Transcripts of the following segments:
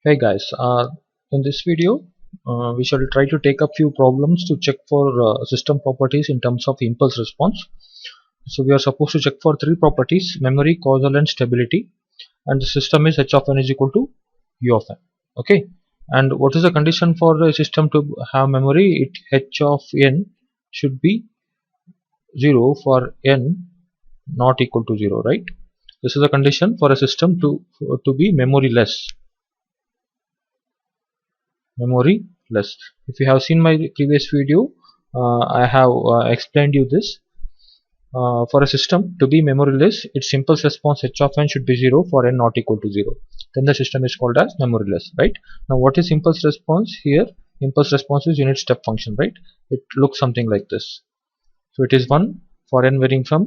Hey guys, in this video we shall try to take up few problems to check for system properties in terms of impulse response. So we are supposed to check for three properties: memory, causal and stability, and the system is h of n is equal to u of n. Okay, and what is the condition for a system to have memory? H of n should be 0 for n not equal to 0, right? This is the condition for a system to be memoryless. If you have seen my previous video, I have explained you this. For a system to be memoryless, its impulse response h of n should be 0 for n not equal to 0. Then the system is called as memoryless, right? Now what is impulse response here? Impulse response is unit step function, right? It looks something like this. So it is 1 for n varying from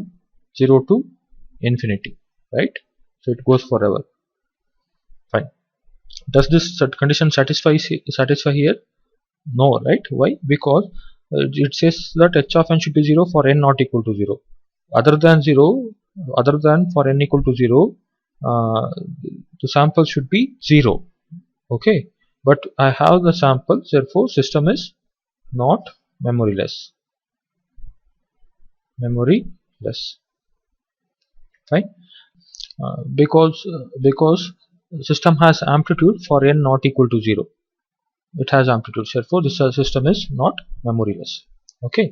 0 to infinity, right? So it goes forever. Fine. Does this condition satisfy here? No, right? Why? Because it says that h of n should be 0 for n not equal to 0. Other than for n equal to 0, the sample should be 0. Okay, but I have the sample, therefore system is not memoryless. Fine. Because system has amplitude for n not equal to 0. It has amplitude, therefore this system is not memoryless. Okay,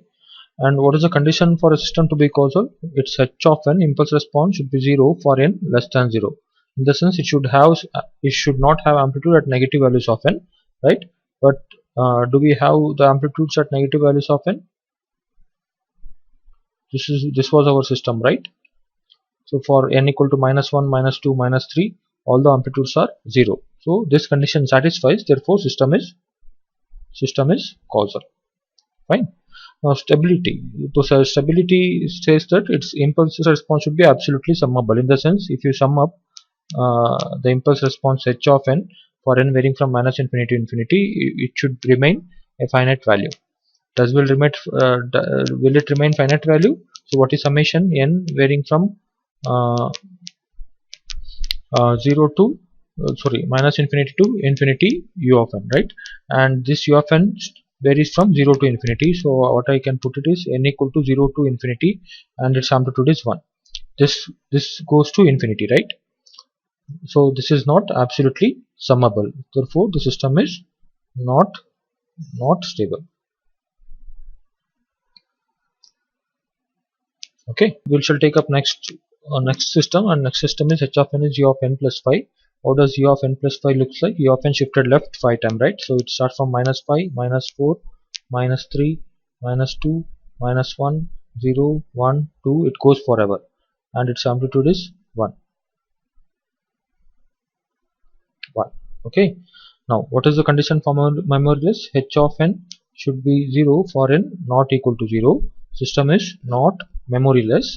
and what is the condition for a system to be causal? Its h of n impulse response should be 0 for n less than 0. In the sense, it should not have amplitude at negative values of n, right? But do we have the amplitudes at negative values of n? This was our system, right? So for n equal to -1, -2, -3, all the amplitudes are 0. So this condition satisfies, therefore system is causal. Fine. Now stability. So stability says that its impulse response should be absolutely summable. In the sense, if you sum up the impulse response h of n for n varying from -infinity to infinity, it should remain a finite value. Will it remain finite value? So what is summation n varying from 0 to -infinity to infinity u of n, right? And this u of n varies from 0 to infinity. So what I can put it is n equal to 0 to infinity, and its amplitude is 1. This goes to infinity, right? So this is not absolutely summable. Therefore, the system is not stable. Okay, we shall take up next system, and next system is h of n is u of n plus 5. How does u of n plus 5 looks like? U of n shifted left 5 times, right? So it starts from -5, -4, -3, -2, -1, 0, 1, 2. It goes forever, and its amplitude is 1. Okay. Now, what is the condition for memoryless? H of n should be 0 for n not equal to 0. System is not memoryless.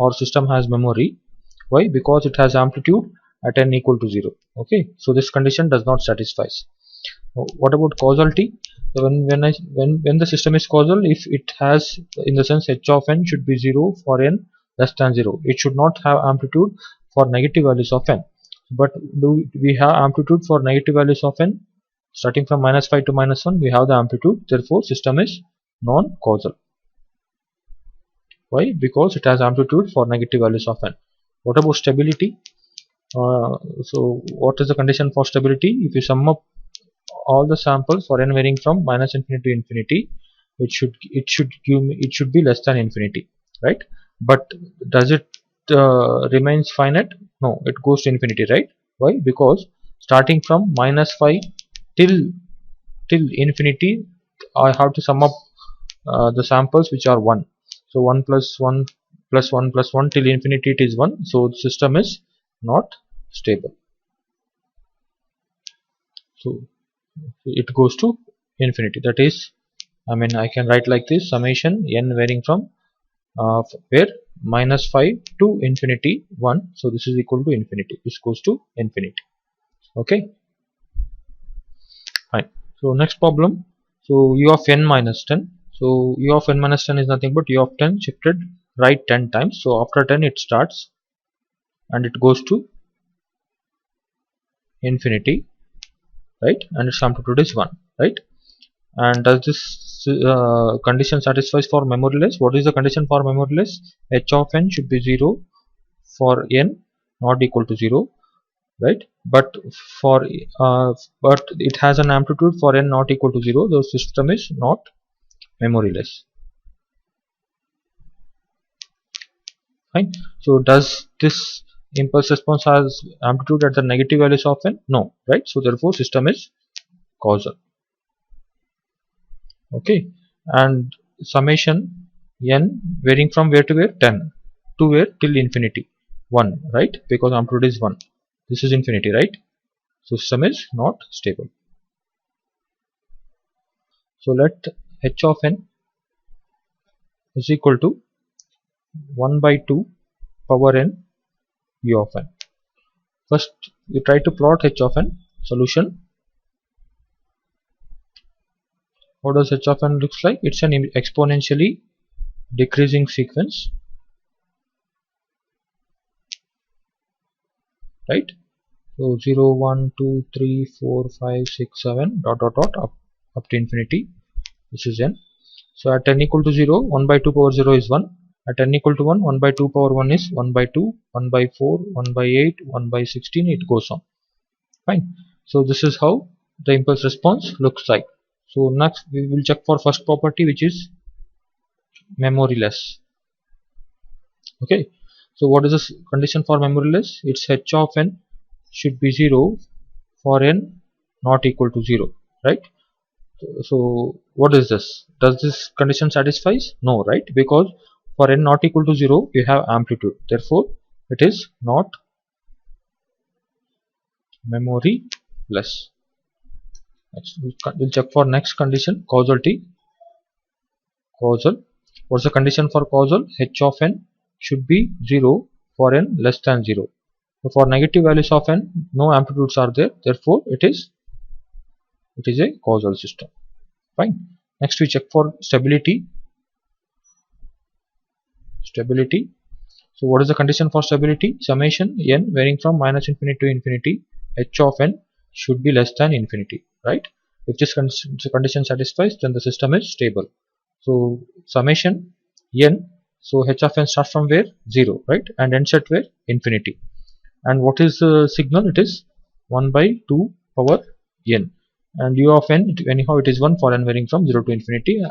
Or system has memory. Why? Because it has amplitude at n equal to 0. Okay, so this condition does not satisfy. What about causality? So when the system is causal, if it has, in the sense, h of n should be 0 for n less than 0. It should not have amplitude for negative values of n. But do we have amplitude for negative values of n? Starting from -5 to -1, we have the amplitude. Therefore, system is non-causal. Why? Because it has amplitude for negative values of n. What about stability? So what is the condition for stability? If you sum up all the samples for n varying from -infinity to infinity, it should be less than infinity, right? But does it remains finite? No, it goes to infinity, right? Why? Because starting from -5 till infinity, I have to sum up the samples which are 1. So 1 plus 1 plus 1 plus 1 till infinity, it is 1. So the system is not stable. So it goes to infinity. That is, I can write like this: summation n varying from where -5 to infinity 1. So this is equal to infinity. This goes to infinity. Okay. Fine. So next problem. So u of n minus 10. So u of n minus 10 is nothing but u of 10 shifted right 10 times. So after 10 it starts and it goes to infinity, right, and its amplitude is 1, right. And does this condition satisfies for memoryless? What is the condition for memoryless? H of n should be 0 for n not equal to 0, right, but for but it has an amplitude for n not equal to 0, the system is not memoryless. Fine. So does this impulse response has amplitude at the negative values of n? No, right. So therefore system is causal. Okay, and summation n varying from where to where? 10 to where? Till infinity, 1, right, because amplitude is 1. This is infinity, right. So system is not stable. So let h of n is equal to 1 by 2 power n u of n. First we try to plot h of n. Solution. What does h of n looks like? It's an exponentially decreasing sequence, right. So 0 1 2 3 4 5 6 7 dot dot dot up to infinity. This is n. So at n equal to 0, 1 by 2 power 0 is 1. At n equal to 1, 1 by 2 power 1 is 1 by 2, 1 by 4, 1 by 8, 1 by 16, it goes on. Fine. So this is how the impulse response looks like. So next we will check for first property, which is memoryless. Okay. So what is the condition for memoryless? It's h of n should be 0 for n not equal to 0, right. So what is this? Does this condition satisfies? No, right, because for n not equal to 0 you have amplitude, therefore it is not memoryless. Next we'll check for next condition, causality. Causal. What's the condition for causal? H of n should be 0 for n less than 0. So for negative values of n, no amplitudes are there, therefore it is a causal system. Fine. Next we check for stability. Stability. So what is the condition for stability? Summation n varying from minus infinity to infinity, h of n should be less than infinity, right. If this condition satisfies, then the system is stable. So summation n, so h of n starts from where? 0, right, and ends at where? Infinity. And what is the signal? It is 1 by 2 power n, and u of n, anyhow it is 1 for n varying from 0 to infinity.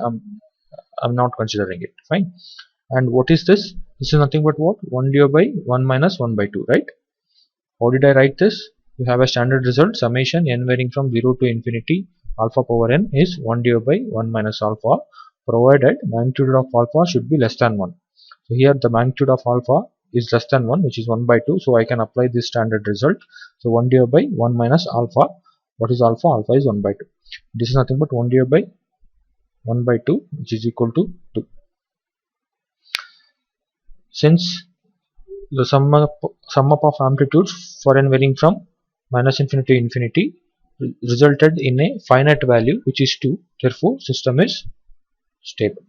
I'm not considering it. Fine. And what is this? This is nothing but what? 1 divided by 1 minus 1 by 2, right. How did I write this? You have a standard result, summation n varying from 0 to infinity alpha power n is 1 divided by 1 minus alpha, provided magnitude of alpha should be less than 1. So here the magnitude of alpha is less than 1, which is 1 by 2, so I can apply this standard result. So 1 divided by 1 minus alpha. What is alpha? Alpha is 1 by 2. This is nothing but 1 divided by 1 by 2, which is equal to 2. Since the sum up of amplitudes for n varying from minus infinity to infinity resulted in a finite value, which is 2, therefore system is stable.